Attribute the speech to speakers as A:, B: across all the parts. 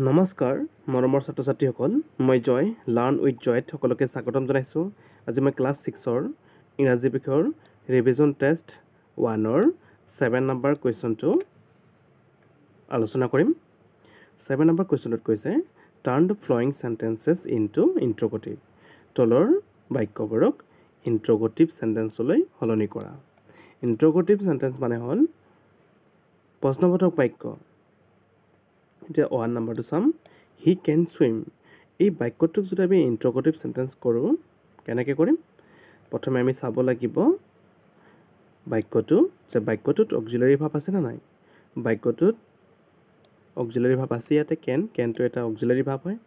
A: নমস্কাৰ মৰমৰ ছাত্ৰ ছাত্ৰীসকল মই জয় লাৰ্ণ উইথ জয়ত সকলোকে স্বাগতম জনাইছোঁ। আজি মই ক্লাছ 6ৰ ইংৰাজী বিষয়ৰ ৰিভিজন টেষ্ট 1ৰ 7 নম্বৰ কুৱেশ্যনটো আলোচনা কৰিম। 7 নম্বৰ কুৱেশ্যনটোত কৈছে turn the following sentences into interrogative. তলৰ বাক্যবোৰক ইণ্ট্ৰগেটিভ চেণ্টেন্সলৈ সলনি কৰা। ইণ্ট্ৰগেটিভ চেণ্টেন্স মানে হ'ল প্ৰশ্নবোধক বাক্য। এতিয়া 1 নম্বৰটো চাম, হি কেন ছুইম। এই বাক্যটোক যদি আমি ইণ্ট্ৰগেটিভ চেণ্টেন্স কৰোঁ কেনেকৈ কৰিম? প্ৰথমে আমি চাব লাগিব বাক্যটোত অক্সিলাৰী ভাৰ্ব আছে নে নাই। বাক্যটোত অক্সিলাৰী ভাৰ্ব আছে, ইয়াতে কেনটো এটা অক্সিলাৰী ভাৰ্ব হয়।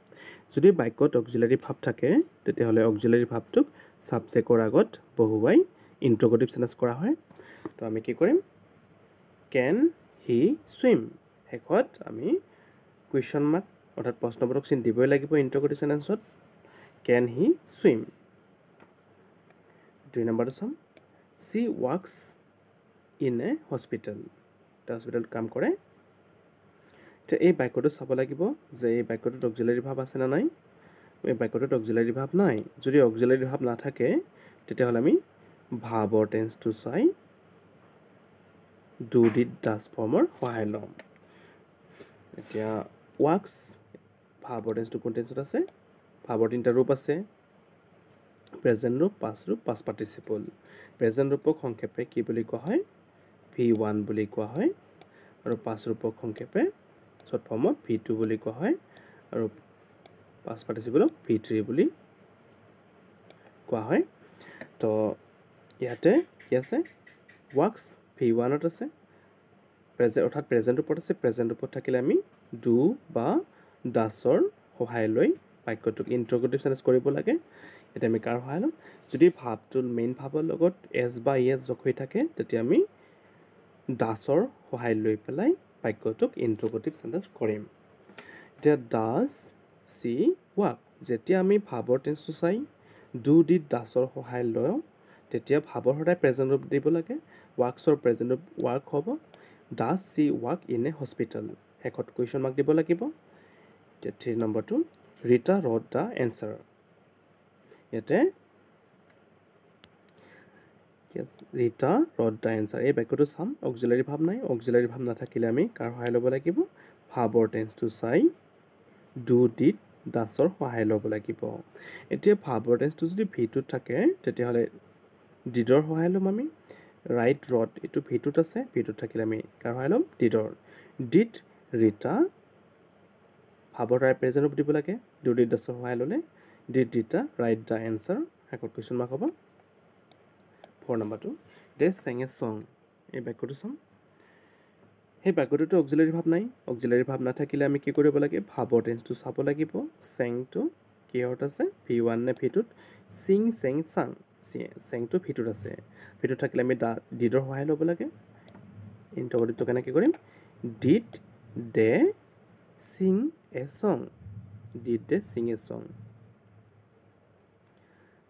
A: যদি বাক্যত অক্সিলাৰী ভাৰ্ব থাকে তেতিয়াহ'লে অক্সিলাৰী ভাৰ্বটোক ছাবজেক্টৰ আগত বহুৱাই ইণ্ট্ৰগেটিভ চেণ্টেন্স কৰা হয়। তো আমি কি কৰিম? কেন হি ছুইম। শেষত আমি কুৱেশ্যন মাৰ্ক অৰ্থাৎ প্ৰশ্নবোধক চিন দিবই লাগিব ইণ্ট্ৰগেটিভ চেণ্টেন্সত। কেন হি ছুইম। 2 নম্বৰটো চাম, C works in a hospital. এটা হস্পিটেলত কাম কৰে। এতিয়া এই বাক্যটো চাব লাগিব যে এই বাক্যটোত অক্সিলাৰী ভাৰ্ব আছে নে নাই। এই বাক্যটোত অক্সিলাৰী ভাৰ্ব নাই। যদি অক্সিলাৰী ভাৰ্ব নাথাকে তেতিয়াহ'লে আমি ভাৰ্বৰ টেন্সটো চাই ডু ডিড ডাজ ফৰ্মৰ সহায় ল'ম। এতিয়া ৱাৰ্কছ ভাৰ্বৰ টেন্সটো কোন টেন্সত আছে? ভাৰ্বৰ 3টা ৰূপ আছে, প্ৰেজেণ্ট ৰূপ, পাষ্ট ৰূপ, পাষ্ট পাৰ্টিচিপল। প্ৰেজেণ্ট ৰূপক সংক্ষেপে কি বুলি কোৱা হয়? V1 বুলি কোৱা হয়। আৰু পাষ্ট ৰূপক সংক্ষেপে শ্বৰ্ট ফৰ্মত V2 বুলি কোৱা হয়। আৰু পাষ্ট পাৰ্টিচিপলক V3 বুলি কোৱা হয়। তো ইয়াতে কি আছে? ৱাৰ্কছ V1ত আছে, অৰ্থাৎ প্ৰেজেণ্ট ৰূপত আছে। প্ৰেজেণ্ট ৰূপত থাকিলে আমি ডু বা ডাছৰ সহায় লৈ বাক্যটোক ইণ্ট্ৰগেটিভ চেণ্টেন্স কৰিব লাগে। এতিয়া আমি কাৰ সহায় ল'ম? যদি ভাৰ্বটোৰ মেইন ভাৰ্বৰ লগত এছ বা ইএছ যোগ হৈ থাকে তেতিয়া আমি ডাছৰ সহায় লৈ পেলাই বাক্যটোক ইণ্ট্ৰগেটিভ চেণ্টেন্স কৰিম। এতিয়া ডাজ চি ৱাৰ্ক। যেতিয়া আমি ভাৰ্বৰ টেন্সটো চাই ডু ডিড ডাছৰ সহায় লওঁ তেতিয়া ভাৰ্বৰ সদায় প্ৰেজেণ্ট ৰূপ দিব লাগে। ৱাৰ্কছৰ প্ৰেজেণ্ট ৰূপ ৱাৰ্ক হ'ব। Does C work in a hospital. শেষত কুৱেশ্যন মাৰ্ক দিব লাগিব। এতিয়া 3 নম্বৰটো, ৰীতা ৰট দ্য এনচাৰ। ইয়াতে ৰীতা ৰট দ্য এনচাৰ এই বাক্যটো চাম, অক্সিলাৰী ভাৰ্ব নাই। অক্সিলাৰী ভাৰ্ব নাথাকিলে আমি কাৰ সহায় ল'ব লাগিব? ভাৰ্বৰ টেন্সটো চাই ডু ডিড ডাছৰ সহায় ল'ব লাগিব। এতিয়া ভাৰ্বৰ টেন্সটো যদি V2ত থাকে তেতিয়াহ'লে ডিডৰ সহায় ল'ম আমি। ৰাইট ৰট এইটো V2ত আছে, V2ত থাকিলে আমি কাৰ সহায় ল'ম? ডিডৰ। ডিড ৰীতা, ভাৰ্বৰ দ্বাৰা প্ৰেজেণ্ট ৰূপ দিব লাগে। ডু ডিড ডাছৰ সহায় ল'লে did Rita right the answer. শেষত কুৱেশ্যন মাৰ্ক হ'ব। 4 নম্বৰটো, দে চেং এ ছং। এই বাক্যটো চাম। সেই বাক্যটোতো অক্সিলাৰী ভাৰ্ব নাই। অক্সিলাৰী ভাৰ্ব নাথাকিলে আমি কি কৰিব লাগে? ভাৰ্বৰ টেন্সটো চাব লাগিব। চেংটো কিহত আছে? V1 নে V2ত? চিং চেং চাং। চেংটো V2ত আছে। V2ত থাকিলে আমি ডিডৰ সহায় ল'ব লাগে। ইণ্ট্ৰগেটিভটো কেনেকৈ কৰিম? ডিড দে চিং এ ছং। ডিড দে চিং এ ছং।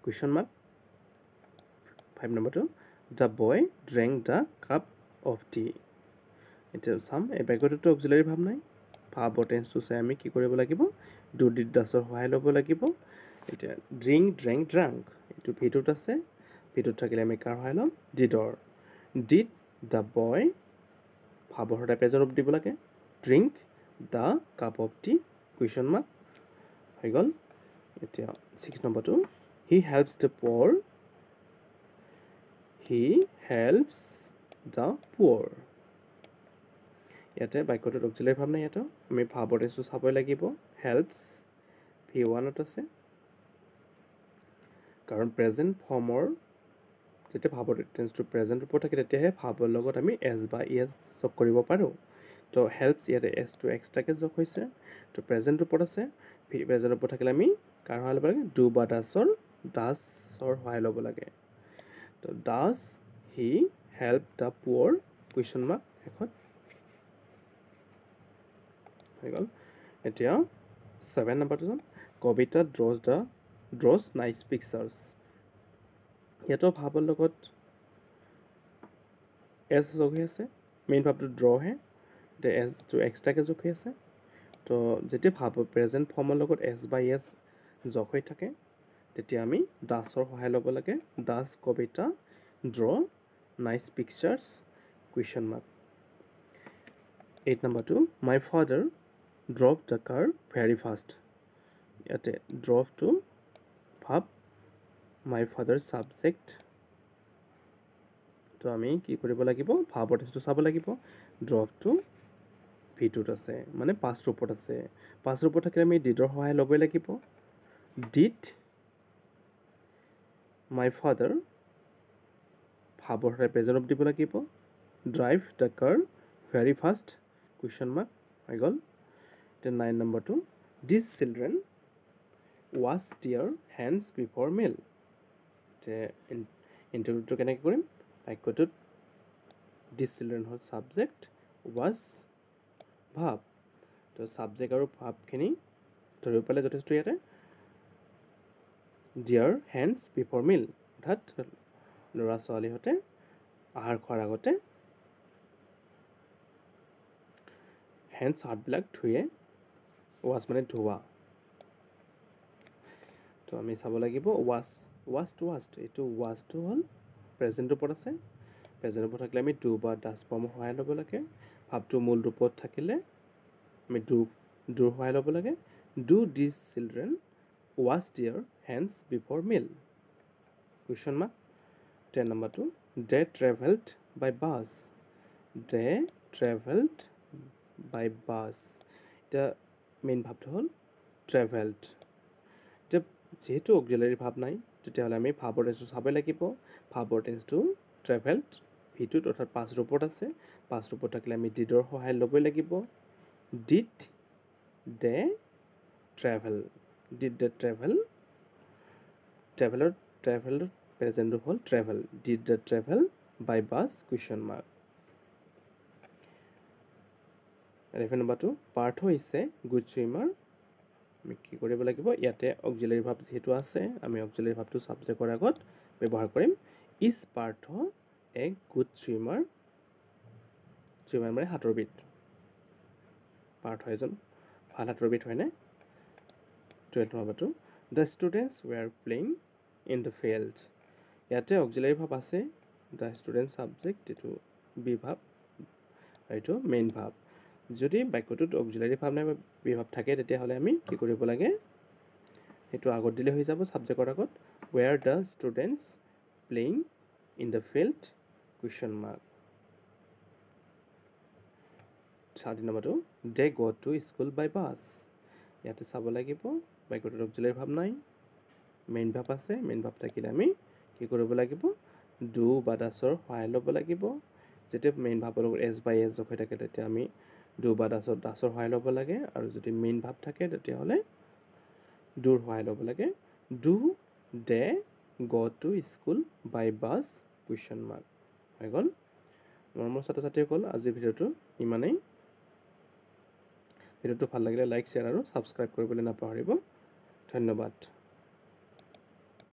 A: Question mark. 5 নম্বৰটো, the boy drank the cup of tea. এতিয়া চাম, এই বাক্যটোতো অক্সিলাৰী ভাৰ্ব নাই। ভাৰ্বৰ টেন্সটো চাই আমি কি কৰিব লাগিব? ডু ডিড ডাছৰ সহায় ল'ব লাগিব। এতিয়া ড্ৰিংক ড্ৰেংক ড্ৰাংক এইটো V2ত আছে। V2ত থাকিলে আমি কাৰ সহায় ল'ম? ডিডৰ। ডিড দ্য বয়, ভাৰ্বৰ সদায় প্ৰেজেণ্ট ৰূপ দিব লাগে। Drink the cup of T. Question mark হৈ গ'ল। এতিয়া 6 নম্বৰটো, হি হেল্পছ দ্য পুৱাৰ। হি হেল্পছ দ্য পুৱাৰ। ইয়াতে বাক্যটোত অক্সিলাৰী ভাৰ্ব নাই। ইয়াতে আমি ভাৰ্বৰ টেন্সটো চাবই লাগিব। হেল্পছ V1ত আছে, কাৰণ প্ৰেজেণ্ট ফৰ্মৰ যেতিয়া ভাৰ্বৰ টেন্সটো প্ৰেজেণ্ট ৰূপত থাকে তেতিয়াহে ভাৰ্বৰ লগত আমি এছ বা ইএছ যোগ কৰিব পাৰোঁ। তো হেল্পছ ইয়াতে এছটো এক্সট্ৰাকৈ যোগ হৈছে। তো প্ৰেজেণ্ট ৰূপত আছে। প্ৰেজেণ্ট ৰূপত থাকিলে আমি কাৰ সহায় ল'ব লাগে? ডু বা ডাছৰ সহায় ল'ব লাগে। তো ডাজ হি হেল্প দ্য পুৱাৰ। কুৱেশ্যন মাৰ্ক শেষত হৈ গ'ল। এতিয়া 7 নম্বৰটো যাম, কবিতা ড্ৰজ নাইচ পিকচাৰ্ছ। ইয়াতো ভাৰ্বৰ লগত এছ যোগ হৈ আছে। মেইন ভাৰ্বটো ড্ৰহে, এতিয়া এছটো এক্সট্ৰাকৈ যোগ হৈ আছে। তো যেতিয়া প্ৰেজেণ্ট ফৰ্মৰ লগত এছ বাই এছ যোগ হৈ থাকে তেতিয়া আমি ডাছৰ সহায় ল'ব লাগে does Kabita draw nice pictures question mark 8 নম্বৰটো my father drove the car very fast ইয়াতে ড্ৰভটো ভাব মাই ফাদাৰ ছাবজেক্ট তো আমি কি কৰিব লাগিব ভাবৰ টেন্সটো চাব লাগিব ড্ৰভটো ভিটোত আছে মানে পাষ্ট ৰূপত আছে পাষ্ট ৰূপত থাকিলে আমি ডিডৰ সহায় ল'বই লাগিব ডিড মাই ফাদাৰ ভাবৰ সহায় প্ৰেজেণ্ট ৰূপ দিব লাগিব drive the car very fast question mark হৈ গ'ল এতিয়া 9 নম্বৰটো these children wash their hands before meal এতিয়া ইণ্টাৰভিউটো কেনেকৈ কৰিম বাক্যটোত দিছ চিলড্ৰেন হ'ল ছাবজেক্ট ৱাছ ভাব তো ছাবজেক্ট আৰু ভাবখিনি ধৰিব পাৰিলে যথেষ্ট ইয়াতে দিয়াৰ হেণ্ডছ বিফৰ মিল অৰ্থাৎ ল'ৰা ছোৱালীহঁতে আহাৰ খোৱাৰ আগতে হেণ্ডছ হাতবিলাক ধুয়ে ৱাছ মানে ধোৱা তো আমি চাব লাগিব ৱাষ্ট এইটো ৱাছটো হ'ল প্ৰেজেণ্ট ৰূপত আছে প্ৰেজেণ্ট ৰূপত থাকিলে আমি ডু বা ডাছ ফৰ্মৰ সহায় ল'ব লাগে ভাবটো মূল ৰূপত থাকিলে আমি ডুৰ সহায় ল'ব লাগে do this children wash their hands before mill question mark 10 নম্বৰটো দে ট্ৰেভেলড বাই বাছ দে ট্ৰেভেলড বাই বাছ এতিয়া মেইন ভাবটো হ'ল ট্ৰেভেলড এতিয়া যিহেতু অক্সিলাৰী ভাব নাই তেতিয়াহ'লে আমি ভাবৰ টেন্সটো চাবই লাগিব ভাবৰ টেন্সটো ট্ৰেভেলড ভিটোত অৰ্থাৎ পাষ্ট ৰূপত আছে পাষ্ট ৰূপত থাকিলে আমি ডিডৰ সহায় ল'বই লাগিব did they travel did they ট্ৰেভেলৰ প্ৰেজেণ্ট ৰূপ হ'ল travel did they travel by bus question mark 11 নম্বৰটো পাৰ্থ হৈছে গুড ছুইমাৰ আমি কি কৰিব লাগিব ইয়াতে অক্সিলাৰী ভাব যিহেতু আছে আমি অক্সিলাৰী ভাবটো ছাবজেক্টৰ আগত ব্যৱহাৰ কৰিম is Partha a good swimmer swimmer মানে সাঁতোৰবিদ পাৰ্থ এজন ভাল সাঁতোৰবিদ হয়নে 12 নম্বৰটো the students were playing in the field ইয়াতে অক্সিলাৰী ভাব আছে দ্য ষ্টুডেণ্ট ছাবজেক্ট এইটো বি ভাব আৰু এইটো মেইন ভাব যদি বাক্যটোত অক্সিলাৰী ভাব নাই বা বি ভাব থাকে তেতিয়াহ'লে আমি কি কৰিব লাগে সেইটো আগত দিলে হৈ যাব ছাবজেক্টৰ আগত ৱেৰ the students playing in the field question mark 13 নম্বৰটো দে go to school by bus ইয়াতে চাব লাগিব বাক্যটোত অক্সিলাৰী ভাব নাই মেইন ভাব আছে মেইন ভাব থাকিলে আমি কি কৰিব লাগিব ডু বা ডাছৰ সহায় ল'ব লাগিব যেতিয়া মেইন ভাবৰ লগত এছ বাই এছ যোগ হৈ থাকে তেতিয়া আমি ডু বা ডাছৰ সহায় ল'ব লাগে আৰু যদি মেইন ভাব থাকে তেতিয়াহ'লে ডুৰ সহায় ল'ব লাগে do they go to school by bus question mark হৈ গ'ল মৰমৰ ছাত্ৰ ছাত্ৰীসকল আজিৰ ভিডিঅ'টো ইমানেই ভিডিঅ'টো ভাল লাগিলে লাইক শ্বেয়াৰ আৰু ছাবস্ক্ৰাইব কৰিবলৈ নাপাহৰিব ধন্যবাদ